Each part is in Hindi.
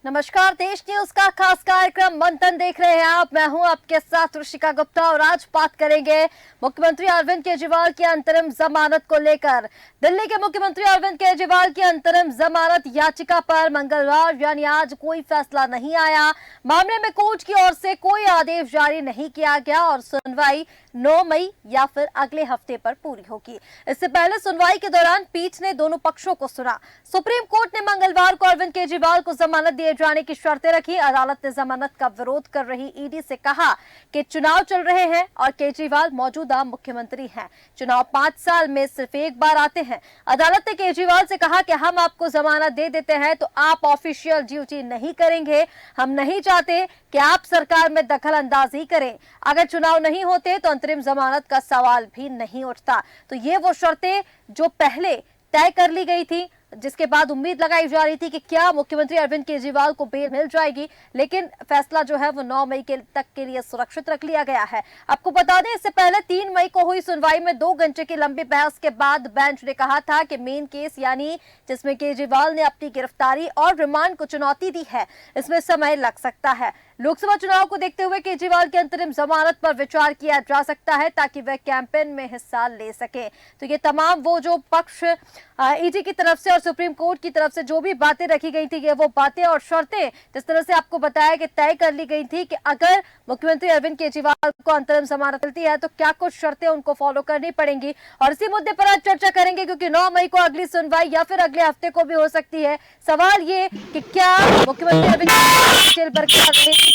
नमस्कार, देश न्यूज का खास कार्यक्रम मंथन देख रहे हैं आप। मैं हूं आपके साथ ऋषिका गुप्ता और आज बात करेंगे मुख्यमंत्री अरविंद केजरीवाल की अंतरिम जमानत को लेकर। दिल्ली के मुख्यमंत्री अरविंद केजरीवाल की अंतरिम जमानत याचिका पर मंगलवार यानी आज कोई फैसला नहीं आया। मामले में कोर्ट की ओर से कोई आदेश जारी नहीं किया गया और सुनवाई 9 मई या फिर अगले हफ्ते पर पूरी होगी। इससे पहले सुनवाई के दौरान पीठ ने दोनों पक्षों को सुना। सुप्रीम कोर्ट ने मंगलवार को अरविंद केजरीवाल को जमानत दिए जाने की शर्तें रखी। अदालत ने जमानत का विरोध कर रही ईडी से कहा कि चुनाव चल रहे हैं और केजरीवाल मौजूदा मुख्यमंत्री हैं। चुनाव 5 साल में सिर्फ एक बार आते हैं। अदालत ने केजरीवाल से कहा कि हम आपको जमानत दे देते हैं तो आप ऑफिशियल ड्यूटी नहीं करेंगे। हम नहीं चाहते कि आप सरकार में दखल अंदाजी करें। अगर चुनाव नहीं होते तो अंतरिम जमानत का सवाल भी नहीं उठता। तो ये वो शर्तें जो पहले तय कर ली गई थी, जिसके बाद उम्मीद लगाई जा रही थी कि क्या मुख्यमंत्री अरविंद केजरीवाल को बेल मिल जाएगी, लेकिन फैसला जो है वो 9 मई तक के लिए सुरक्षित रख लिया गया है। आपको बता दें, इससे पहले 3 मई को हुई सुनवाई में 2 घंटे की लंबी बहस के बाद बेंच ने कहा था कि मेन केस यानी जिसमें केजरीवाल ने अपनी गिरफ्तारी और रिमांड को चुनौती दी है, इसमें समय लग सकता है। लोकसभा चुनाव को देखते हुए केजरीवाल की अंतरिम जमानत पर विचार किया जा सकता है ताकि वह कैंपेन में हिस्सा ले सके। तो ये तमाम वो जो पक्ष ईडी की तरफ से और सुप्रीम कोर्ट की तरफ से जो भी बातें रखी गई थी, ये वो बातें और शर्तें जिस तरह से आपको बताया कि तय कर ली गई थी कि अगर मुख्यमंत्री अरविंद केजरीवाल को अंतरिम जमानत मिलती है तो क्या कुछ शर्तें उनको फॉलो करनी पड़ेंगी। और इसी मुद्दे पर आज चर्चा करेंगे क्योंकि 9 मई को अगली सुनवाई या फिर अगले हफ्ते को भी हो सकती है। सवाल ये कि क्या मुख्यमंत्री अरविंद केजरीवाल जेल बरकरार रहेगी,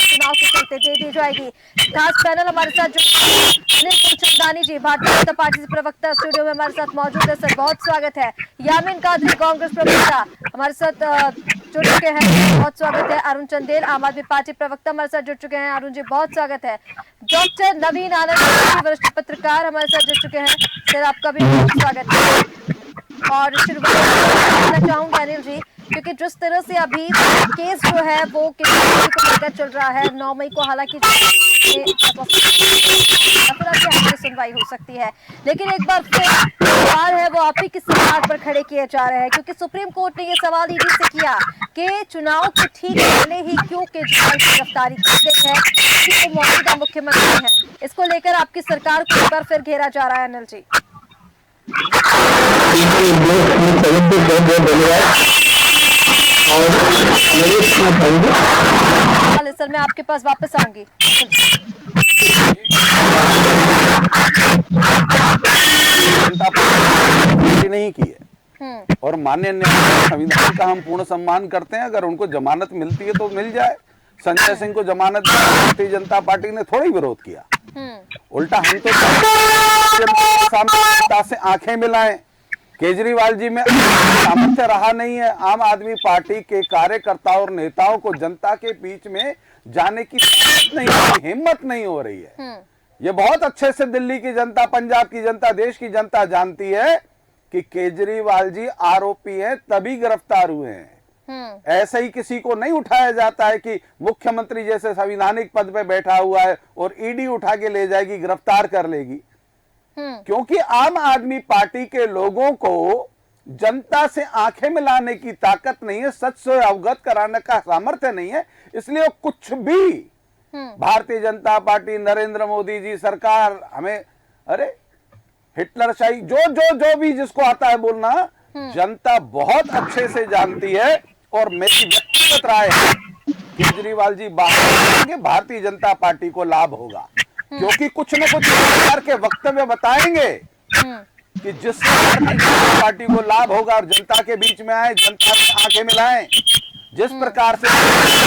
चुनाव के चलते दे दी जाएगी। खास पैनल हमारे साथ जो अनिल चंदानी जी, भारतीय जनता पार्टी से प्रवक्ता, स्टूडियो में हमारे साथ मौजूद है। सर, बहुत स्वागत है। यामीन कादरी, कांग्रेस प्रवक्ता, हमारे साथ जुड़ चुके हैं, बहुत स्वागत है। अरुण चंदेल, आम आदमी पार्टी प्रवक्ता, हमारे साथ जुड़ चुके हैं। अरुण जी, बहुत स्वागत है। डॉक्टर नवीन आनंद, वरिष्ठ पत्रकार, हमारे साथ जुड़ चुके हैं। सर, आपका भी बहुत स्वागत है। और शुरुआत करना चाहूंगी अनिल जी, क्योंकि जिस तरह से अभी केस जो है वो केजरीवाल को लेकर चल रहा है, 9 मई को हालांकि सुनवाई हो सकती है, लेकिन एक बार फिर सवाल है वो आप ही की सरकार पर खड़े किए जा रहे हैं क्योंकि सुप्रीम कोर्ट ने ये सवाल ईडी से किया कि चुनाव के ठीक पहले ही क्यों केजरीवाल की गिरफ्तारी की गई है, कि वो मौजूदा मुख्यमंत्री हैं। इसको लेकर आपकी सरकार को एक बार फिर घेरा जा रहा है। अनिल जी, सर, मैं आपके पास वापस आऊंगी। नहीं की है और माननीय न्यायालय संविधान का हम पूर्ण सम्मान करते हैं। अगर उनको जमानत मिलती है तो मिल जाए। संजय सिंह को जमानत भारतीय जनता पार्टी ने थोड़ा ही विरोध किया, उल्टा हम तो जनता से आंखें मिलाएं। केजरीवाल जी में सामर्थ्य रहा नहीं है। आम आदमी पार्टी के कार्यकर्ताओं और नेताओं को जनता के बीच में जाने की हिम्मत नहीं हो रही है। ये बहुत अच्छे से दिल्ली की जनता, पंजाब की जनता, देश की जनता जानती है कि केजरीवाल जी आरोपी हैं, तभी गिरफ्तार हुए हैं। ऐसे ही किसी को नहीं उठाया जाता है कि मुख्यमंत्री जैसे संवैधानिक पद पे बैठा हुआ है और ईडी उठा के ले जाएगी, गिरफ्तार कर लेगी। क्योंकि आम आदमी पार्टी के लोगों को जनता से आंखें मिलाने की ताकत नहीं है, सच से अवगत कराने का सामर्थ्य नहीं है। इसलिए कुछ भी भारतीय जनता पार्टी, नरेंद्र मोदी जी सरकार हमें, अरे हिटलरशाही, जो भी जिसको आता है बोलना, जनता बहुत अच्छे से जानती है। और मेरी व्यक्तिगत राय है, केजरीवाल जी बाहर जाएंगे, भारतीय जनता पार्टी को लाभ होगा, क्योंकि कुछ न कुछ सरकार के वक्तव्य बताएंगे कि जिससे भारतीय जनता पार्टी को लाभ होगा और जनता के बीच में आए, जनता से आंखें मिलाएं। जिस प्रकार से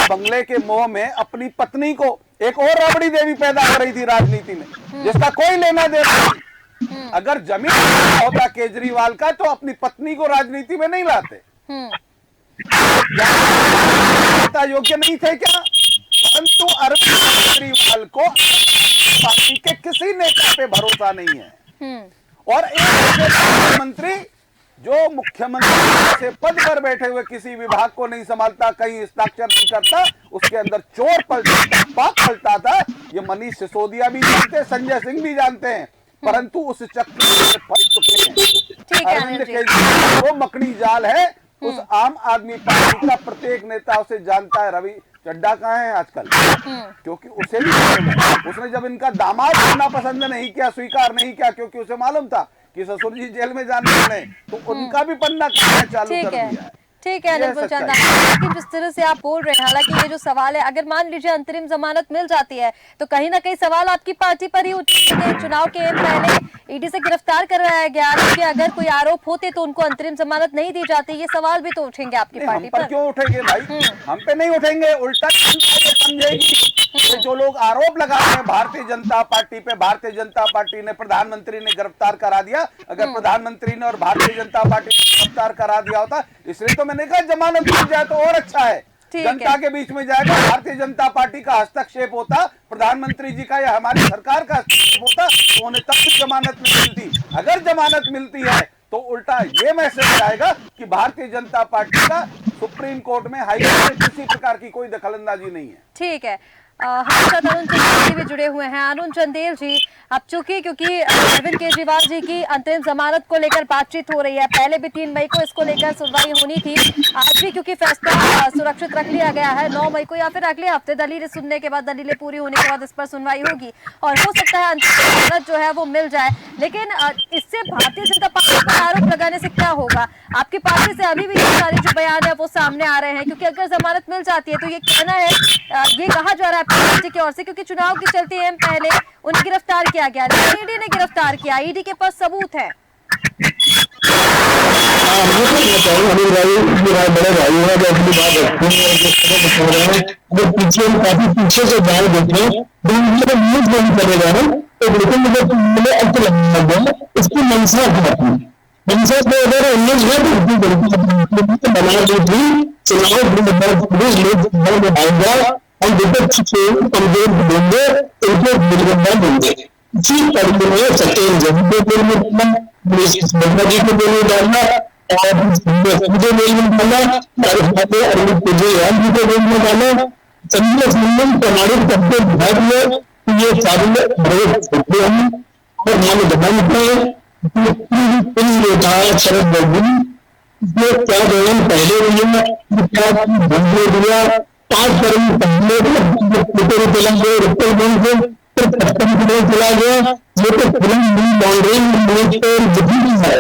बंगले के मोह में अपनी पत्नी को, एक और राबड़ी देवी पैदा हो रही थी राजनीति में, जिसका कोई लेना देना नहीं। अगर जमीन होता केजरीवाल का तो अपनी पत्नी को राजनीति में नहीं लाते। योग्य नहीं थे क्या? परंतु अरविंद केजरीवाल को पार्टी के किसी नेता पे भरोसा नहीं है। और एक मुख्यमंत्री जो मुख्यमंत्री से पद पर बैठे हुए किसी विभाग को नहीं संभालता, कहीं हस्ताक्षर नहीं करता, उसके अंदर चोर पलता, पाप पलता था। ये मनीष सिसोदिया भी जानते हैं, संजय सिंह भी जानते हैं, परंतु उस चक्कर में फंस चुके हैं। अरविंद केजरीवाल वो मकड़ी जाल है उस आम आदमी पार्टी का प्रत्येक नेता उसे जानता है। रवि चड्डा कहाँ है आजकल? क्योंकि उसे भी मालूम है, उसने जब इनका दामाद बनना पसंद नहीं किया, स्वीकार नहीं किया, क्योंकि उसे मालूम था कि ससुर जी जेल में जाने वाले, तो उनका भी पन्ना करना चालू कर दिया है। ठीक है अनिल गुलचंद, लेकिन जिस तरह से आप बोल रहे हैं, हालांकि ये जो सवाल है, अगर मान लीजिए अंतरिम जमानत मिल जाती है तो कहीं ना कहीं सवाल आपकी पार्टी पर ही उठेंगे। चुनाव के पहले ईडी से गिरफ्तार करवाया गया, क्योंकि अगर कोई आरोप होते तो उनको अंतरिम जमानत नहीं दी जाती। ये सवाल भी तो उठेंगे आपकी पार्टी पर। क्यों उठेंगे भाई? हम पे नहीं उठेंगे, उल्टा समझेगी। जो लोग आरोप लगा रहे हैं भारतीय जनता पार्टी पे, भारतीय जनता पार्टी ने, प्रधानमंत्री ने गिरफ्तार करा दिया। अगर प्रधानमंत्री ने और भारतीय जनता पार्टी ने गिरफ्तार करा दिया होता, इसलिए तो मैंने कहा जमानत मिल जाए तो और अच्छा है। जनता के बीच में जाएगा, भारतीय जनता पार्टी का हस्तक्षेप होता, प्रधानमंत्री जी का या हमारी सरकार का हस्तक्षेप होता, तो उन्हें तब भी जमानत नहीं मिलती। अगर जमानत मिलती है तो उल्टा ये मैसेज आएगा कि भारतीय जनता पार्टी का सुप्रीम कोर्ट में, हाई कोर्ट में किसी प्रकार की कोई दखलंदाजी नहीं है। ठीक है, हमारे साथ अरुण चंदेल जी भी जुड़े हुए हैं। अरुण चंदेल जी, अब चूंकि क्योंकि अरविंद केजरीवाल जी की अंतरिम जमानत को लेकर बातचीत हो रही है, पहले भी 3 मई को इसको लेकर सुनवाई होनी थी, आज भी क्योंकि फैसला सुरक्षित रख लिया गया है 9 मई को या फिर अगले हफ्ते दलीलें सुनने के बाद, दलीलें पूरी होने के बाद इस पर सुनवाई होगी और हो सकता है अंतरिम जमानत जो है वो मिल जाए। लेकिन इससे भारतीय जनता पार्टी पर आरोप लगाने से क्या होगा? आपकी पार्टी से अभी भी ये सारे जो बयान है वो सामने आ रहे हैं, क्योंकि अगर जमानत मिल जाती है तो ये कहना है, ये कहा जा रहा है पार्टी की ओर से, क्योंकि चुनाव के चलते हैं पहले उन्हें गिरफ्तार किया गया, लेकिन ईडी ने गिरफ्तार किया, ईडी के पास सबूत है। अनिल भाई, मेरा बड़े भाई है, जो अपनी बात रखते हैं, जो खबर बता रहे हैं, वो पीछे काफी पीछे से जाए देखे न्यूज नहीं करेगा ना, तो लेकिन मुझे अब तो लगा इसकी मंशा थी, मंशा को अगर 19 में बना दी थी, चुनाव आएगा और विपक्ष को कमजोर देंगे, उनको निर्गंधा देंगे। इसी कड़ी में सत्येंद्र जैन को जेल में डालना, वर्मा जी को जेल में डालना और मुझे जेल में डालना, अरविंद केजरीवाल जी को जेल में डालना, संजय सिंह प्रमाणित करके दिखा दिया कि ये सारे बड़े हैं और मान दबाई नेता शरद बबू इसने क्या बयान पहले दिया, क्या धमकी दिया, 5 फरवरी पहले चला गया, फिर 55 चला गया, ये तो फिल्म मनी लॉन्ड्रिंग है।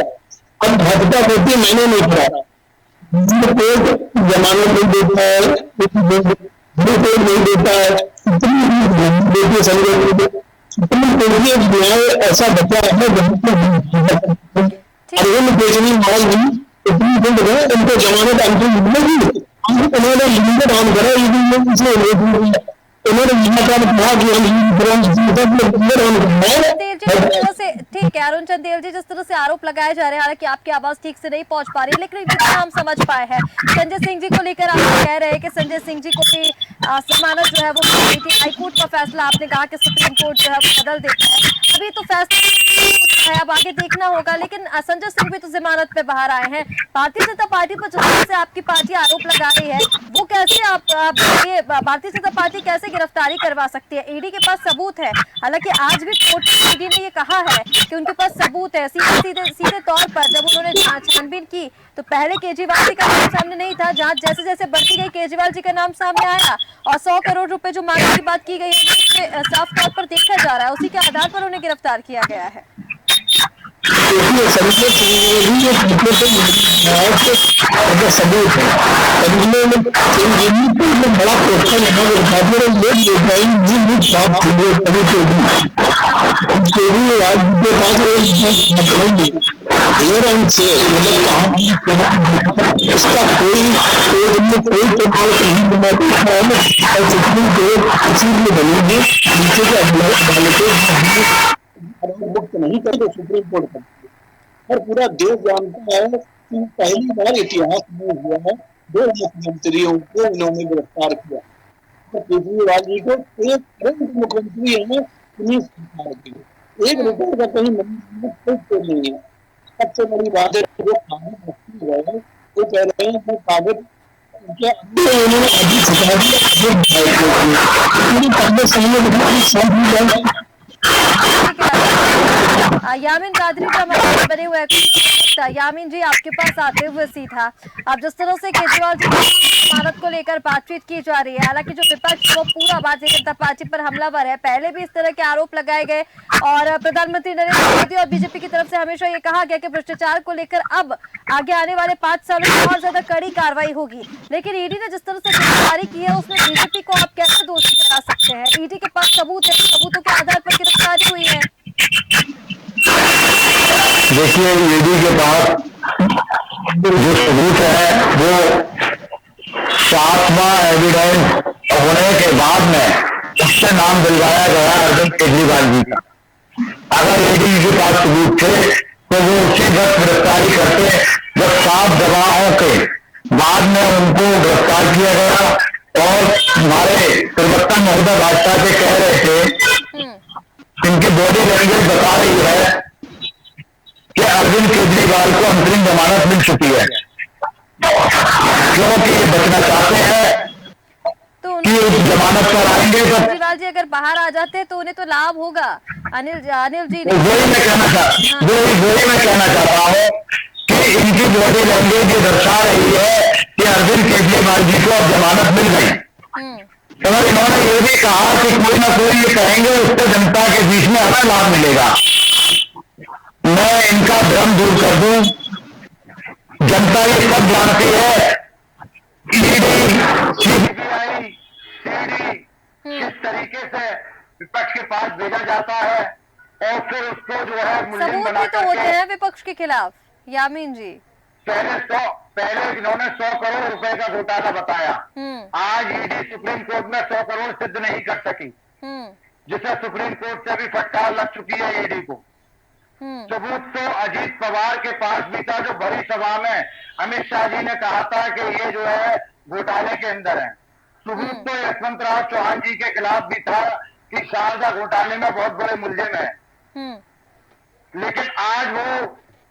अब भाजपा कहती मैंने नहीं करा, कोर्ट जमानत नहीं देता है, कोर्ट नहीं देता है, देखिए संजय सुप्रीम कोर्ट में न्याय ऐसा बचा है अरविंद केजरीवाल जी सुप्रीम कोर्ट में उनको जमानत अंतिम मिलेगी, उन्होंने लिमिटेड ऑन करा, ठीक है अरुण चंदेल जी, जिस तरह से आरोप लगाए जा रहे हैं, हालांकि आपकी आवाज ठीक से नहीं पहुंच पा रही, लेकिन जितना हम समझ पाए हैं संजय सिंह जी को लेकर आप कह रहे हैं कि संजय सिंह जी को भी जमानत जो है वो मिल गई थी। हाईकोर्ट का फैसला आपने कहा कि सुप्रीम कोर्ट जो है वो बदल देता है, अभी तो फैसला है, अब आगे देखना होगा। लेकिन संजय सिंह भी तो जमानत पे बाहर आए हैं। भारतीय जनता पार्टी पर जिस तरह से आपकी पार्टी आरोप लगा रही है, वो कैसे आप ये भारतीय जनता पार्टी कैसे गिरफ्तारी करवा सकती है? ईडी के पास सबूत है, हालांकि आज भी कोर्ट में ईडी ने ये कहा है कि उनके पास सबूत है। सीधे तौर पर जब उन्होंने छानबीन की तो पहले केजरीवाल जी का नाम सामने नहीं था, जांच जैसे जैसे बढ़ती गई केजरीवाल जी का नाम सामने आया और 100 करोड़ रुपए जो मांगने की बात की गई है साफ तौर पर देखा जा रहा है, उसी के आधार पर उन्हें गिरफ्तार किया गया है। सबूत है बड़ा प्रोत्साहन इसका कोई सुप्रीम कोर्ट इसी लिए बनेगी, नीचे के अदालतें मुक्त नहीं करते, सुप्रीम कोर्ट करती है। और पूरा देश जानता है कि पहली बार इतिहास में हुआ है 2 मुख्यमंत्रियों को इन्होंने गिरफ्तार किया। तो केजरीवाल जी को एक मुख्यमंत्री है उन्हीं सरकार की, 1 रुपए का कहीं कोई नहीं है। सबसे बड़ी बात है जो कागज रखी हुआ है, वो कह रहे हैं वो कागज उन्होंने अभी छुपा दिया। यामिन कादरी जो हमारे बने हुए यामीन जी आपके पास आते हुए सीधा, अब जिस तरह से केजरीवाल जी की जमानत को लेकर बातचीत की जा रही है, हालांकि जो विपक्ष वो पूरा भारतीय जनता पार्टी पर हमलावर है, पहले भी इस तरह के आरोप लगाए गए और प्रधानमंत्री नरेंद्र मोदी और बीजेपी की तरफ से हमेशा ये कहा गया कि भ्रष्टाचार को लेकर अब आगे आने वाले 5 सालों में और ज्यादा कड़ी कार्रवाई होगी। लेकिन ईडी ने जिस तरह से गिरफ्तारी की है उसमें बीजेपी को आप कैसे दोषी ठहरा सकते हैं? ईडी के पास सबूत है, सबूतों के आधार पर गिरफ्तारी हुई है। देखिए, ईडी के पास जो सबूत है वो 7वां एविडेंस होने के बाद में उससे नाम दिलवाया गया अरविंद केजरीवाल जी का। अगर ईडी के पास सबूत थे तो वो उसी वक्त गिरफ्तारी करते जब साफ गवाहों के बाद में उनको गिरफ्तार किया गया। और हमारे प्रवक्ता महोदय भाजपा के कह रहे थे, इनकी बॉडी लैंग्वेज बता रही है कि अरविंद केजरीवाल को अंतरिम जमानत मिल चुकी है, क्योंकि ये बचना चाहते हैं तो कि जमानत पर आएंगे तो केजरीवाल जी अगर बाहर आ जाते हैं तो उन्हें तो लाभ होगा। अनिल जी ने वही मैं कहना चाहता हूँ कि इनकी बॉडी लैंग्वेज ये दर्शा रही है कि अरविंद केजरीवाल जी को अब जमानत मिल गई। और इन्होंने ये भी कहा कि कोई ना कोई ये कहेंगे उससे जनता के बीच में हमें लाभ मिलेगा। मैं इनका भ्रम दूर कर दूं, जनता ये सब जानती है ईडी सीबीआई किस तरीके से विपक्ष के पास भेजा जाता है और फिर उसको जो है मुल्जिम सबूत बना भी तो होते हैं विपक्ष के खिलाफ। यामीन जी पहले इन्होंने 100 करोड़ रुपए का घोटाला बताया। आज ईडी सुप्रीम कोर्ट में 100 करोड़ सिद्ध नहीं कर सकी, जिसे सुप्रीम कोर्ट से भी फटकार लग चुकी है ईडी को। सबूत तो अजीत पवार के पास भी था, जो बड़ी सभा में अमित शाह जी ने कहा था कि ये जो है घोटाले के अंदर है। सबूत तो यशवंतराव चौहान जी के खिलाफ भी था कि शारदा घोटाले में बहुत बड़े मुलजिम है। लेकिन आज वो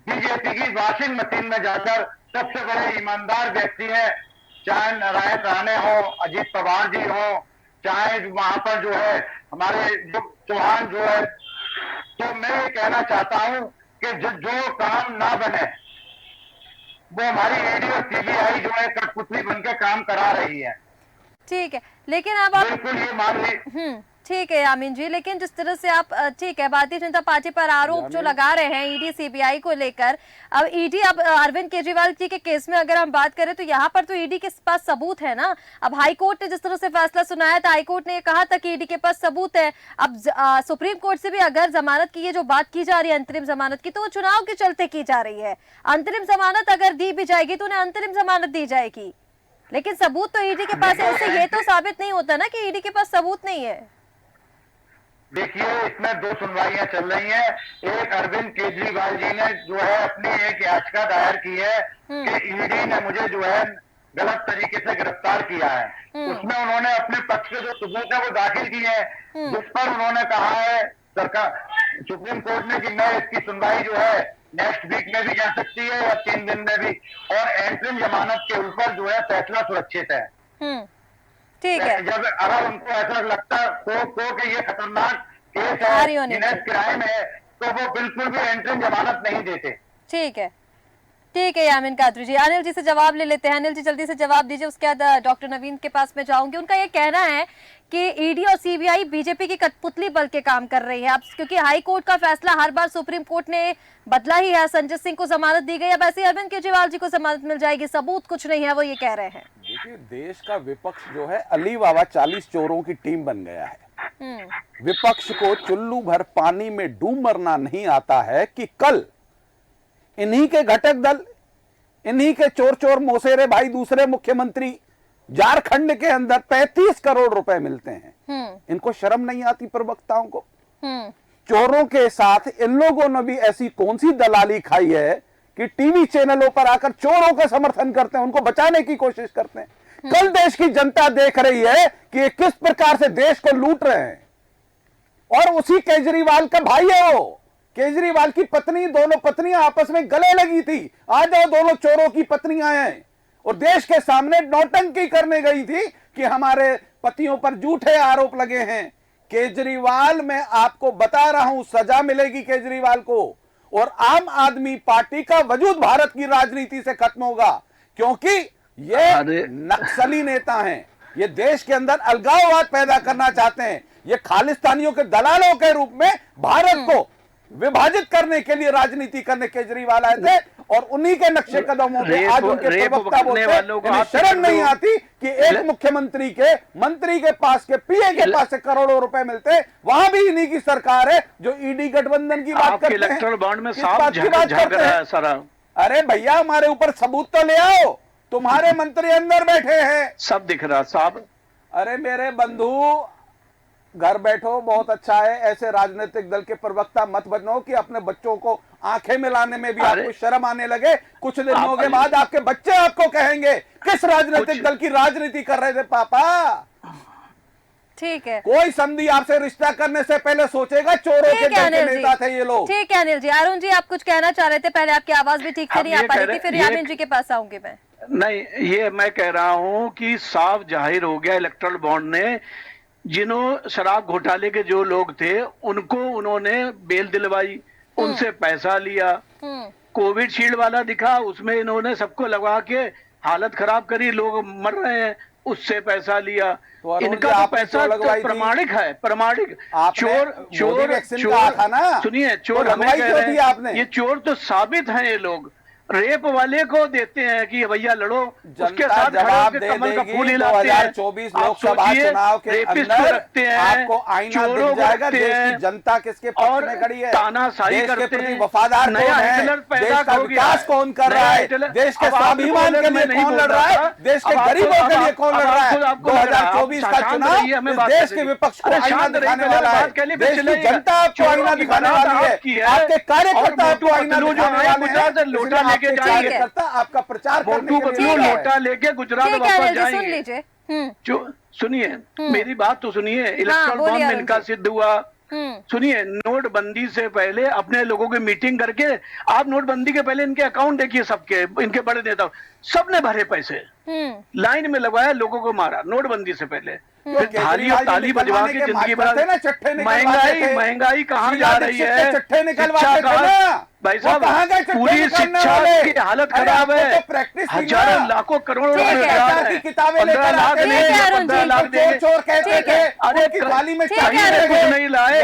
बीजेपी की वॉशिंग मशीन में जाकर सबसे बड़े ईमानदार व्यक्ति हैं, चाहे नारायण राणे हो, अजीत पवार जी हो, चाहे वहां पर जो है हमारे जो चौहान जो है। तो मैं ये कहना चाहता हूं कि जो काम ना बने वो हमारी ईडी और सीबीआई जो है कठपुतली बनकर काम करा रही है। ठीक है, लेकिन अब आप बिल्कुल ये मान ली। ठीक है यामीन जी, लेकिन जिस तरह से आप ठीक है भारतीय जनता पार्टी पर आरोप जो लगा रहे हैं ईडी सीबीआई को लेकर, अब ईडी अब अरविंद केजरीवाल जी के केस में अगर हम बात करें तो यहाँ पर तो ईडी के पास सबूत है ना। अब हाई कोर्ट ने जिस तरह से फैसला सुनाया था, हाई कोर्ट ने ये कहा था कि ईडी के पास सबूत है। अब सुप्रीम कोर्ट से भी अगर जमानत की ये जो बात की जा रही है अंतरिम जमानत की, तो वो चुनाव के चलते की जा रही है। अंतरिम जमानत अगर दी भी जाएगी तो उन्हें अंतरिम जमानत दी जाएगी, लेकिन सबूत तो ईडी के पास है। इससे ये तो साबित नहीं होता ना कि ईडी के पास सबूत नहीं है। देखिए, इसमें 2 सुनवाइयां चल रही हैं। एक अरविंद केजरीवाल जी ने जो है अपनी एक याचिका दायर की है कि ईडी ने मुझे जो है गलत तरीके से गिरफ्तार किया है। उसमें उन्होंने अपने पक्ष के जो सबूत है वो दाखिल किए हैं, जिस पर उन्होंने कहा है सरकार सुप्रीम कोर्ट ने कि मैं इसकी सुनवाई जो है नेक्स्ट वीक में भी जा सकती है या 3 दिन में भी, और एंतरिम जमानत के ऊपर जो है फैसला सुरक्षित है। ठीक है, जब अगर उनको ऐसा लगता को कि ये खतरनाक केस है, जिन्हें क्राइम है, तो वो बिल्कुल भी एंट्री जमानत नहीं देते। ठीक है, ठीक है यामीन कादरी जी। अनिल जी से जवाब ले लेते हैं। अनिल जी जल्दी से जवाब दीजिए, उसके बाद डॉक्टर नवीन के पास में जाऊंगी। उनका ये कहना है कि ईडी और सीबीआई बीजेपी की कठपुतली बल के काम कर रही है अब, क्योंकि हाई कोर्ट का फैसला हर बार सुप्रीम कोर्ट ने बदला ही है। संजय सिंह को जमानत दी गई, अब ऐसे अरविंद केजरीवाल जी को जमानत मिल जाएगी। सबूत कुछ नहीं है, वो ये कह रहे हैं। देखिए, देश का विपक्ष जो है अली बाबा 40 चोरों की टीम बन गया है। विपक्ष को चुल्लू भर पानी में डूब मरना नहीं आता है कि कल इन्हीं के घटक दल, इन्हीं के चोर चोर मोसेरे भाई दूसरे मुख्यमंत्री झारखंड के अंदर 35 करोड़ रुपए मिलते हैं। इनको शर्म नहीं आती प्रवक्ताओं को? चोरों के साथ इन लोगों ने भी ऐसी कौन सी दलाली खाई है कि टीवी चैनलों पर आकर चोरों का समर्थन करते हैं, उनको बचाने की कोशिश करते हैं। कल देश की जनता देख रही है कि ये किस प्रकार से देश को लूट रहे हैं, और उसी केजरीवाल का भाई है वो। केजरीवाल की पत्नी, दोनों पत्नियां आपस में गले लगी थी, आज वो दोनों चोरों की पत्नियां हैं और देश के सामने नौटंकी करने गई थी कि हमारे पतियों पर झूठे आरोप लगे हैं। केजरीवाल, मैं आपको बता रहा हूं, सजा मिलेगी केजरीवाल को। और आम आदमी पार्टी का वजूद भारत की राजनीति से खत्म होगा, क्योंकि ये नक्सली नेता हैं, ये देश के अंदर अलगाववाद पैदा करना चाहते हैं, ये खालिस्तानियों के दलालों के रूप में भारत को विभाजित करने के लिए राजनीति करने केजरीवाल आए थे, और उन्हीं के नक्शे कदमों पे आज उनके प्रवक्ता बोलते हैं शर्म नहीं आती कि एक मुख्यमंत्री के मंत्री के पास के पीए के पास से करोड़ों रुपए मिलते, वहां भी इन्हीं की सरकार है जो ईडी गठबंधन की बात करते हैं, इलेक्टोरल बॉन्ड में किस बात की बात करते हैं सारा। अरे भैया हमारे ऊपर सबूत तो ले आओ, तुम्हारे मंत्री अंदर बैठे हैं, सब दिख रहा साहब। अरे मेरे बंधु घर बैठो, बहुत अच्छा है, ऐसे राजनीतिक दल के प्रवक्ता मत बनो कि अपने बच्चों को आंखें मिलाने में भी आपको शर्म आने लगे। कुछ दिनों के बाद आपके बच्चे आपको कहेंगे किस राजनीतिक दल की राजनीति कर रहे थे पापा। ठीक है, कोई समधी आपसे रिश्ता करने से पहले सोचेगा चोरों के दल के नेता थे ये लोग। ठीक है अनिल जी। अरुण जी आप कुछ कहना चाह रहे थे, पहले आपकी आवाज भी ठीक से नहीं आ पा रही थी, फिर यामिन जी के पास आऊंगी मैं। नहीं, ये मैं कह रहा हूं कि साफ जाहिर हो गया इलेक्टोरल बॉन्ड ने, जिन्हों शराब घोटाले के जो लोग थे उनको उन्होंने बेल दिलवाई, उनसे पैसा लिया। कोविड शील्ड वाला दिखा, उसमें इन्होंने सबको लगा के हालत खराब करी, लोग मर रहे हैं, उससे पैसा लिया। तो इनका तो पैसा तो प्रमाणिक है, प्रमाणिक। चोर चोर चोर सुनिए, चोर हमें कह रहे हैं, ये चोर तो साबित हैं ये लोग। रेप वाले को देते हैं कि भैया लड़ो, उसके साथ जवाब खड़े दे होकर कमल का फूल देगी। हिलाते हैं। 2024 लोकसभा चुनाव के अंदर रखते हैं, आपको आईना दिख जाएगा देश की जनता किसके पक्ष में खड़ी है, तानाशाही करते हैं, वफादार कौन है, देश का विकास कौन कर रहा है, देश के स्वाभिमान के लिए कौन लड़ रहा है, देश के गरीबों के लिए कौन लड़ रहा है। 2024 का चुनाव देश के विपक्ष को आईना दिखाने वाला है, देश की जनता आपको आईना दिखाने वाली है, आपके कार्यकर्ता आपको आईना दिखाने वाले हैं, कार्यकर्ता आपका प्रचार करने के लिए लोटा लेके गुजरात वापस जाएंगे। सुन लीजिए, सुनिए मेरी बात तो सुनिए। इलेक्ट्रल बॉन्ड में इनका सिद्ध हुआ। सुनिए, नोटबंदी से पहले अपने लोगों की मीटिंग करके, आप नोटबंदी के पहले इनके अकाउंट देखिए, सबके इनके बड़े नेता सबने भरे पैसे, लाइन में लगवाया, लोगों को मारा नोटबंदी से पहले। फिर थाली और ताली बजवा के जिंदगी भर महंगाई कहाँ जा रही है, शिक्षा का भाई साहब पूरी शिक्षा की हालत खराब है, हजारों लाखों करोड़ों रुपए किताबें 15 लाख चोर कहते थे, अरे कुछ नहीं लाए,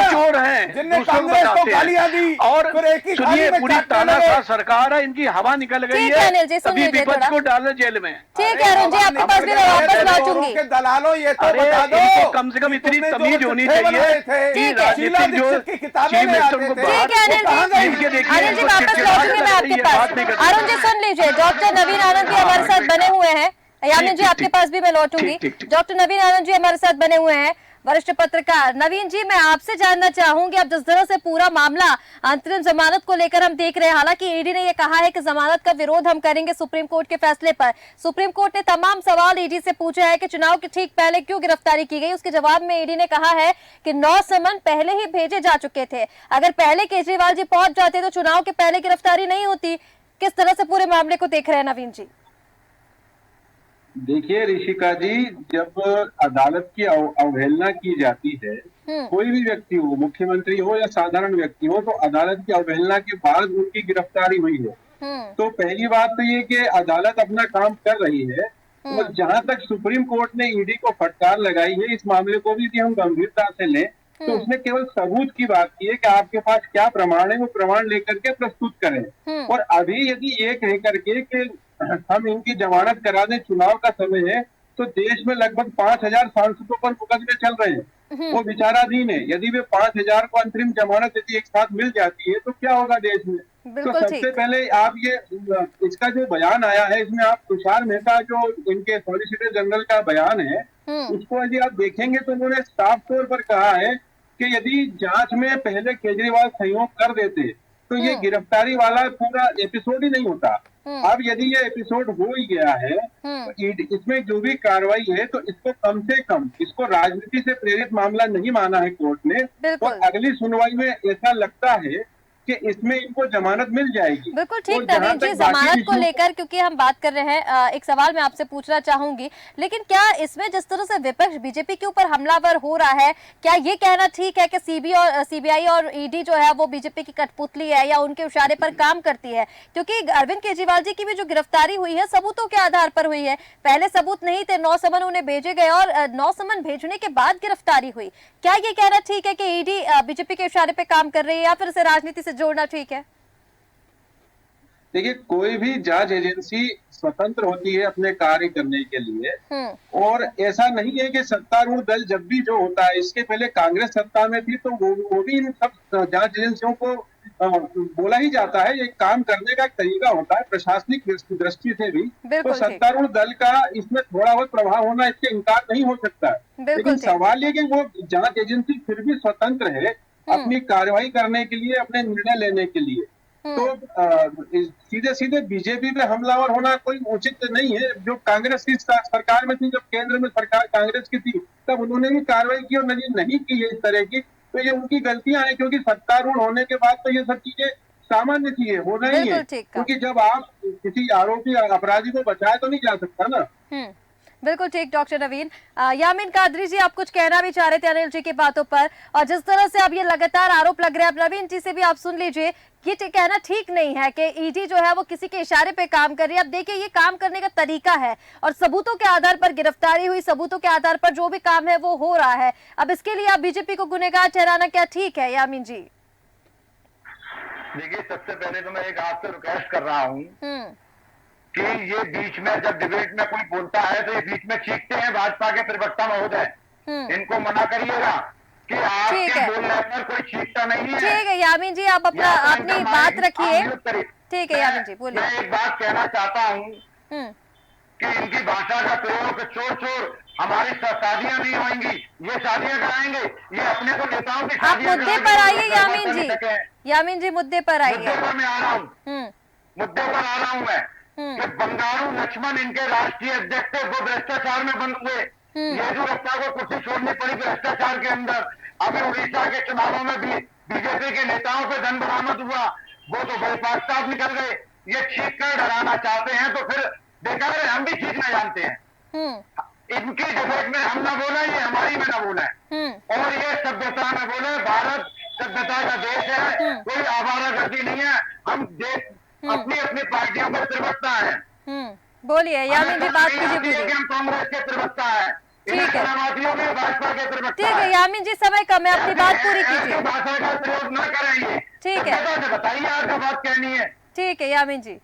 चोर हैं, जिनने कांग्रेस को गालियां दी। और सुनिए, पूरी तानाशाह सरकार है, इनकी हवा निकल गई है, अभी विपक्ष को डाले जेल में। ठीक है अरुण जी, आपके पास भी मैं वापस लौटूंगी। दलालों ये तो बता दो, कम से कम इतनी तमीज होनी चाहिए कि राजनीतिक जो चीफ मिनिस्टर को बाहर अनिल जी वापस लौटूंगी मैं आपके पास। अरुण जी सुन लीजिए, डॉक्टर नवीन आनंद जी हमारे साथ बने हुए हैं। यामिन जी आपके पास भी मैं लौटूंगी। डॉक्टर नवीन आनंद जी हमारे साथ बने हुए हैं, वरिष्ठ पत्रकार। नवीन जी, मैं आपसे जानना चाहूंगी, अब जिस तरह से पूरा मामला अंतरिम जमानत को लेकर हम देख रहे हैं, हालांकि ईडी ने यह कहा है कि जमानत का विरोध हम करेंगे सुप्रीम कोर्ट के फैसले पर। सुप्रीम कोर्ट ने तमाम सवाल ईडी से पूछे हैं कि चुनाव के ठीक पहले क्यों गिरफ्तारी की गई। उसके जवाब में ईडी ने कहा है कि 9 समन पहले ही भेजे जा चुके थे, अगर पहले केजरीवाल जी पहुंच जाते तो चुनाव के पहले गिरफ्तारी नहीं होती। किस तरह से पूरे मामले को देख रहे हैं नवीन जी? देखिए ऋषिका जी, जब अदालत की अवहेलना की जाती है, कोई भी व्यक्ति हो, मुख्यमंत्री हो या साधारण व्यक्ति हो, तो अदालत की अवहेलना के बाद उनकी गिरफ्तारी हुई है। तो पहली बात तो ये कि अदालत अपना काम कर रही है। और जहां तक सुप्रीम कोर्ट ने ईडी को फटकार लगाई है, इस मामले को भी यदि हम गंभीरता से लें तो उसने केवल सबूत की बात की है कि आपके पास क्या प्रमाण है, वो प्रमाण लेकर के प्रस्तुत करें। और अभी यदि ये कह करके कि हम इनकी जमानत करा दें, चुनाव का समय है, तो देश में लगभग 5000 सांसदों पर मुकदमे चल रहे हैं, वो विचाराधीन है। यदि वे 5000 को अंतरिम जमानत यदि एक साथ मिल जाती है तो क्या होगा देश में। तो सबसे पहले आप ये इसका जो बयान आया है, इसमें आप तुषार मेहता जो इनके सॉलिसिटर जनरल का बयान है, उसको यदि आप देखेंगे तो उन्होंने साफ तौर पर कहा है कि यदि जांच में पहले केजरीवाल सहयोग कर देते तो ये गिरफ्तारी वाला पूरा एपिसोड ही नहीं होता। अब यदि ये एपिसोड हो ही गया है तो इसमें जो भी कार्रवाई है तो इसको कम से कम, इसको राजनीति से प्रेरित मामला नहीं माना है कोर्ट ने। और अगली सुनवाई में ऐसा लगता है कि इसमें इनको जमानत मिल जाएगी। बिल्कुल ठीक नवीन जी, जमानत को लेकर क्योंकि हम बात कर रहे हैं, एक सवाल मैं आपसे पूछना चाहूंगी, लेकिन क्या इसमें जिस तरह से विपक्ष बीजेपी के ऊपर हमलावर हो रहा है, क्या ये कहना ठीक है कि सीबीआई और ईडी जो है वो बीजेपी की कठपुतली है या उनके इशारे पर काम करती है? क्योंकि अरविंद केजरीवाल जी की भी जो गिरफ्तारी हुई है सबूतों के आधार पर हुई है, पहले सबूत नहीं थे, 9 समन उन्हें भेजे गए और 9 समन भेजने के बाद गिरफ्तारी हुई। क्या ये कहना ठीक है कि ईडी बीजेपी के इशारे पे काम कर रही है या फिर इसे राजनीति से जोड़ना ठीक है? देखिए, कोई भी जांच एजेंसी स्वतंत्र होती है अपने कार्य करने के लिए, और ऐसा नहीं है कि सत्तारूढ़ दल जब भी जो होता है, इसके पहले कांग्रेस सत्ता में थी तो वो भी इन सब जांच एजेंसियों को बोला ही जाता है, ये काम करने का एक तरीका होता है प्रशासनिक दृष्टि से भी। तो सत्तारूढ़ दल का इसमें थोड़ा बहुत प्रभाव होना, इसके इनकार नहीं हो सकता है, लेकिन सवाल ये कि वो जांच एजेंसी फिर भी स्वतंत्र है अपनी कार्रवाई करने के लिए, अपने निर्णय लेने के लिए। तो सीधे सीधे बीजेपी पे हमलावर होना कोई उचित नहीं है। जो कांग्रेस की सरकार में थी, जब केंद्र में सरकार कांग्रेस की थी, तब उन्होंने भी कार्रवाई की और नहीं की है इस तरह की, तो ये उनकी गलतियां हैं, क्योंकि सत्तारूढ़ होने के बाद तो ये सब चीजें सामान्य चीजें होना ही है, क्योंकि जब आप किसी आरोपी अपराधी को बचाए तो नहीं जा सकता ना। बिल्कुल ठीक डॉक्टर नवीन। यामीन कादरी जी, आप कुछ कहना भी चाह रहे थे अनिल जी की बातों पर, और जिस तरह से अब ये लगातार आरोप लग रहे हैं, अब नवीन जी से भी आप सुन लीजिए, ये कहना ठीक नहीं है कि ईडी जो है वो किसी के इशारे पे काम कर रही है। अब देखिए, ये काम करने का तरीका है और सबूतों के आधार पर गिरफ्तारी हुई, सबूतों के आधार पर जो भी काम है वो हो रहा है। अब इसके लिए आप बीजेपी को गुनहगार ठहराना क्या ठीक है? यामीन जी देखिए, सबसे पहले तो मैं एक आपसे रिक्वेस्ट कर रहा हूँ कि ये बीच में जब डिबेट में कोई बोलता है तो ये बीच में चीखते हैं भाजपा के प्रवक्ता महोदय, इनको मना करिएगा कि आपके बोलने पर कोई चीखता नहीं है। ठीक है यामीन जी, आप अपनी बात रखिए। ठीक है यामीन जी, बोलिए। मैं एक बात कहना चाहता हूँ कि इनकी भाषा का प्रयोग चोर चोर हमारी शादियां नहीं होंगी, ये शादियां कराएंगे, ये अपने को नेताओं की शादियां। आप मुद्दे पर आइए यामीन जी, यामीन जी मुद्दे पर आइए। मुद्दे पर मैं आ रहा हूँ, मुद्दे पर आ रहा हूँ मैं कि बंगारू लक्ष्मण इनके राष्ट्रीय अध्यक्ष थे, वो भ्रष्टाचार में बंद हुए। येदियुरप्पा को कुर्सी छोड़नी पड़ी भ्रष्टाचार के अंदर। अभी उड़ीसा के चुनावों में भी बीजेपी के नेताओं पे धन बरामद हुआ, वो तो बर्खास्त निकल गए। ये चीख कर डराना चाहते हैं तो फिर देखा गया, हम भी चीखना जानते हैं। इनकी डिबेट में हम ना बोला, ये हमारी में ना बोला है, और ये सभ्यता में बोले। भारत सभ्यता का देश है, कोई आवारागर्दी नहीं है। हम देश अपनी अपनी पार्टियों के प्रवक्ता है। बोलिए यामीन जी, बात कीजिए। हम कांग्रेस के प्रवक्ता है, ठीक है, भाजपा के प्रवक्ता। ठीक है यामीन जी, समय कम है, अपनी बात पूरी कीजिए। भाषा का प्रयोग न करेंगे, ठीक है, बताइए आपको बात कहनी है। ठीक है यामीन जी।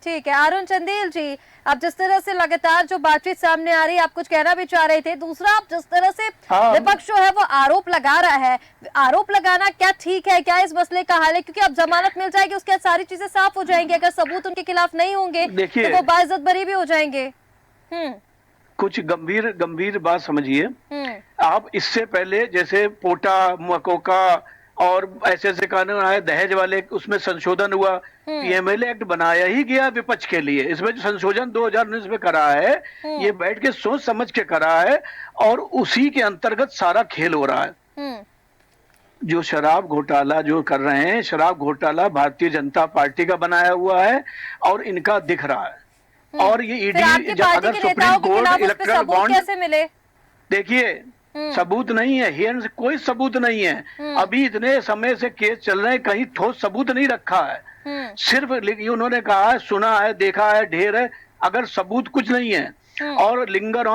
ठीक है अरुण चंदेल जी, अब जिस तरह से लगातार जो बातचीत सामने आ रही है, आप कुछ कहना भी चाह रहे थे। दूसरा, आप जिस तरह से विपक्ष जो है वो आरोप लगा रहा है, आरोप लगाना क्या ठीक है? क्या इस मसले का हल है? क्योंकि अब जमानत मिल जाएगी, उसके बाद सारी चीजें साफ हो जाएंगी। अगर सबूत उनके खिलाफ नहीं होंगे तो वो बाइज्जत बरी भी हो जाएंगे। कुछ गंभीर बात समझिए आप। इससे पहले जैसे पोटा मकोका और ऐसे कानून आए, दहेज वाले, उसमें संशोधन हुआ, पीएमएलए एक्ट बनाया ही गया विपक्ष के लिए। इसमें जो संशोधन 2019 में करा है, ये बैठ के सोच समझ के करा है, और उसी के अंतर्गत सारा खेल हो रहा है। जो शराब घोटाला जो कर रहे हैं, शराब घोटाला भारतीय जनता पार्टी का बनाया हुआ है और इनका दिख रहा है। और ये ईडी, अगर सुप्रीम कोर्ट इलेक्ट्रल बॉन्ड कैसे मिले? देखिए, सबूत नहीं है, हियरिंग कोई सबूत नहीं है। अभी इतने समय से केस चल रहे हैं, कहीं ठोस सबूत नहीं रखा है। सिर्फ उन्होंने कहा है, सुना है, देखा है, ढेर है, अगर सबूत कुछ नहीं है। और लिंगर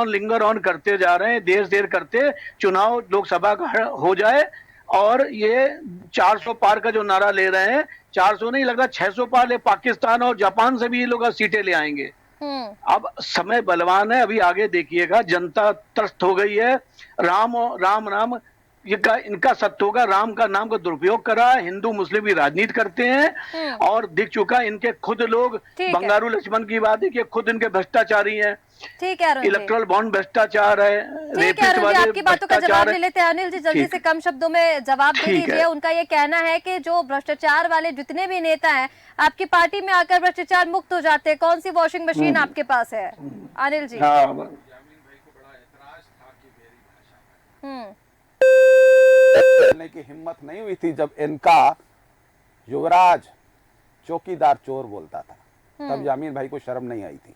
ऑन करते जा रहे हैं, देर करते चुनाव लोकसभा का हो जाए, और ये 400 पार का जो नारा ले रहे हैं, 400 नहीं लग रहा 600 पार ले, पाकिस्तान और जापान से भी ये लोग सीटें ले आएंगे। अब समय बलवान है, अभी आगे देखिएगा। जनता त्रस्त हो गई है। राम ये इनका सत्य होगा। राम का नाम का दुरुपयोग करा, हिंदू मुस्लिम की राजनीति करते हैं, और दिख चुका इनके खुद लोग। बंगारू लक्ष्मण की बात है कि खुद इनके भ्रष्टाचारी हैं। ठीक है, इलेक्ट्रल बॉन्ड भ्रष्टाचार है, रेपिस्ट वाले आपकी बातों का जवाब ले लेते हैं। अनिल जी, जल्दी से कम शब्दों में जवाब दे दीजिए। उनका ये कहना है कि जो भ्रष्टाचार वाले जितने भी नेता हैं, आपकी पार्टी में आकर भ्रष्टाचार मुक्त हो जाते हैं। कौन सी वॉशिंग मशीन आपके पास है? अनिल जी, बोलने की हिम्मत नहीं हुई थी जब इनका युवराज चौकीदार चोर बोलता था, तब यामीन भाई को शर्म नहीं आई थी।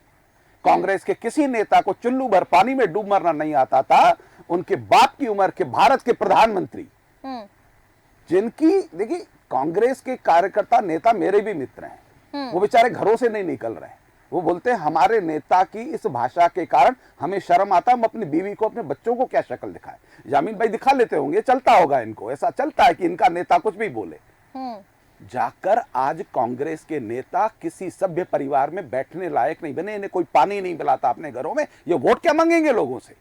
कांग्रेस के किसी नेता को चुल्लू भर पानी में डूब मरना नहीं आता था। उनके बाप की उम्र के भारत के प्रधानमंत्री, जिनकी देखिए कांग्रेस के कार्यकर्ता नेता मेरे भी मित्र हैं, वो बेचारे घरों से नहीं निकल रहे हैं। वो बोलते हैं हमारे नेता की इस भाषा के कारण हमें शर्म आता है, हम अपनी बीवी को अपने बच्चों को क्या शक्ल दिखाए। यामीन भाई दिखा लेते होंगे, चलता होगा इनको, ऐसा चलता है कि इनका नेता कुछ भी बोले। जाकर आज कांग्रेस के नेता किसी सभ्य परिवार में बैठने लायक नहीं बने, इन्हें कोई पानी नहीं पिलाता अपने घरों में, ये वोट क्या मांगेंगे लोगों से।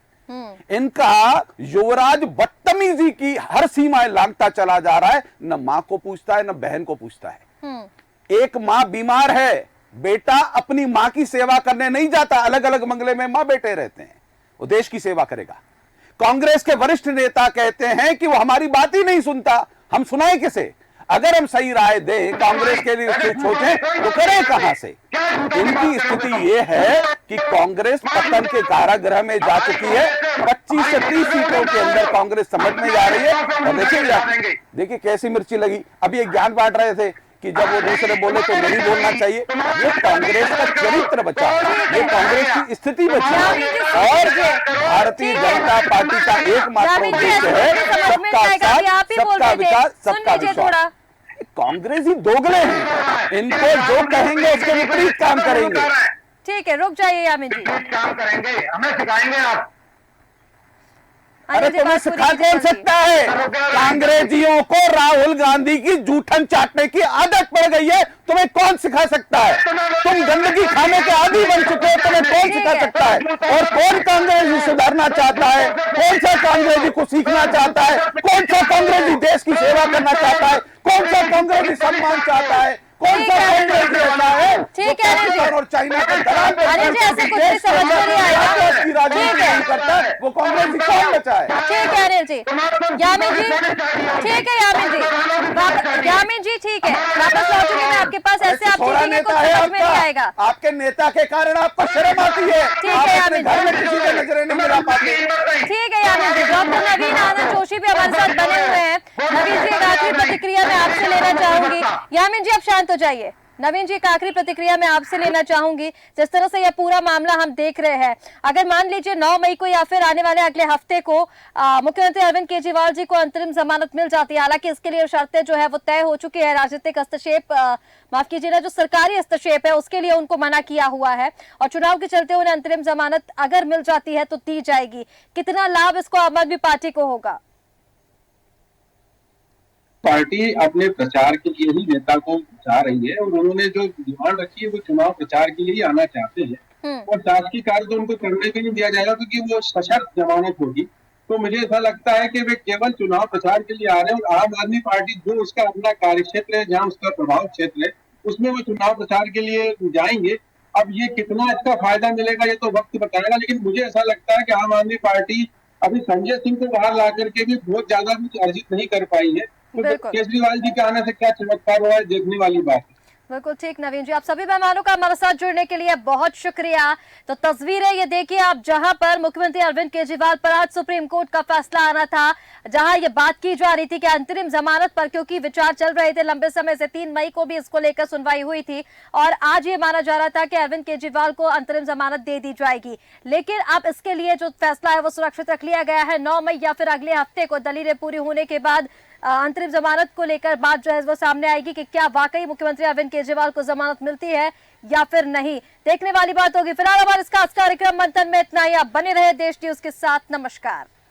इनका युवराज बदतमीजी की हर सीमाएं लांघता चला जा रहा है, न मां को पूछता है न बहन को पूछता है। एक मां बीमार है, बेटा अपनी मां की सेवा करने नहीं जाता, अलग अलग बंगले में मां बेटे रहते हैं, वो देश की सेवा करेगा। कांग्रेस के वरिष्ठ नेता कहते हैं कि वो हमारी बात ही नहीं सुनता, हम सुनाए किसे। अगर हम सही राय दें, कांग्रेस के लिए सोचें तो करें कहां से। इनकी स्थिति ये है कि कांग्रेस पतन के कारागृह में जा चुकी है। 25 से 30 सीटों के अंदर कांग्रेस समझ में जा रही है। और देखिए कैसी मिर्ची लगी। अभी एक ज्ञान बांट रहे थे कि जब वो दूसरे बोले तो नहीं बोलना चाहिए। ये कांग्रेस का चरित्र बचा, ये कांग्रेस की स्थिति बची, और भारतीय जनता पार्टी का एकमात्र उद्देश्य है सबका साथ, सबका विकास, सबका विश्वास। कांग्रेस ही दोगले हैं, इनको जो कहेंगे उसके विपरीत काम करेंगे। ठीक है, रुक जाइए यामीन जी। काम करेंगे, हमें सिखाएंगे आप। अरे तुम्हें सिखा कौन सकता है। कांग्रेसियों को राहुल गांधी की जूठन चाटने की आदत पड़ गई है, तुम्हें कौन सिखा सकता है। तुम गंदगी खाने के आदी बन चुके हो, तुम्हें कौन सिखा सकता है। और कौन कांग्रेसी सुधारना चाहता है, कौन सा कांग्रेसी को सीखना चाहता है, कौन सा कांग्रेसी देश की सेवा करना चाहता है, कौन सा कांग्रेसी सम्मान चाहता है, कौन सा कांग्रेसी ऐसा है ठीक है और चाइना का दलाल अनिल जी, ऐसे कुछ भी समझ में नहीं आएगा। की राजनीति नहीं करता है, वो कांग्रेसी कौन बचा है। ठीक है अनिल जी, यामीन जी, ठीक है यामीन जी, यामीन जी ठीक है, वापस लौटूंगी मैं आपके पास। ऐसे आप चीखेंगे कुछ समझ में नहीं आएगा। आपके नेता के कारण आपको शर्म आती है। ठीक है यामीन घर में किसी को नजरें नहीं मिला पाती। ठीक है यामीन जी। डॉक्टर नवीन आनंद जोशी भी हमारे साथ बने हुए हैं। नवीन जी, एक आखिरी प्रतिक्रिया मैं आपसे लेना चाहूंगी। यामीन जी आप शांत हो जाइए। नवीन जी, एक आखिरी प्रतिक्रिया मैं आपसे लेना चाहूंगी। जिस तरह से यह पूरा मामला हम देख रहे हैं, अगर मान लीजिए 9 मई को या फिर आने वाले अगले हफ्ते को मुख्यमंत्री अरविंद केजरीवाल जी को अंतरिम जमानत मिल जाती है, हालांकि इसके लिए शर्तें जो है वो तय हो चुकी है। राजनीतिक हस्तक्षेप, माफ कीजिएगा, जो सरकारी हस्तक्षेप है उसके लिए उनको मना किया हुआ है, और चुनाव के चलते उन्हें अंतरिम जमानत अगर मिल जाती है तो दी जाएगी। कितना लाभ इसको आम आदमी पार्टी को होगा? पार्टी अपने प्रचार के लिए ही नेता को जा रही है, और उन्होंने जो डिमांड रखी है वो चुनाव प्रचार के लिए ही आना चाहते हैं, और शासकीय कार्य तो उनको करने भी नहीं दिया जाएगा क्योंकि वो सशर्त जमानत होगी। तो मुझे ऐसा लगता है कि वे केवल चुनाव प्रचार के लिए आ रहे हैं, और आम आदमी पार्टी जो उसका अपना कार्य क्षेत्र है, जहाँ उसका प्रभाव क्षेत्र है, उसमें वो चुनाव प्रचार के लिए जाएंगे। अब ये कितना इसका फायदा मिलेगा ये तो वक्त बताएगा, लेकिन मुझे ऐसा लगता है कि आम आदमी पार्टी अभी संजय सिंह को बाहर ला करके भी बहुत ज्यादा कुछ अर्जित नहीं कर पाई है। तो केजरीवाल जी के आने से क्या चमत्कार हुआ है, देखने वाली बात है। बिल्कुल ठीक नवीन जी, आप सभी मेहमानों का हमारे साथ जुड़ने के लिए बहुत शुक्रिया। तो तस्वीरें ये देखिए आप, जहां पर मुख्यमंत्री अरविंद केजरीवाल पर आज सुप्रीम कोर्ट का फैसला आना था, जहां ये बात की जा रही थी कि अंतरिम जमानत पर, क्योंकि विचार चल रहे थे लंबे समय से, 3 मई को भी इसको लेकर सुनवाई हुई थी, और आज ये माना जा रहा था कि अरविंद केजरीवाल को अंतरिम जमानत दे दी जाएगी। लेकिन अब इसके लिए जो फैसला है वो सुरक्षित रख लिया गया है। 9 मई या फिर अगले हफ्ते को दलीलें पूरी होने के बाद अंतरिम जमानत को लेकर बात जो है वो सामने आएगी कि क्या वाकई मुख्यमंत्री अरविंद केजरीवाल को जमानत मिलती है या फिर नहीं, देखने वाली बात होगी। फिलहाल हमारे इस खास कार्यक्रम मंथन में इतना ही। आप बने रहे देश न्यूज के साथ। नमस्कार।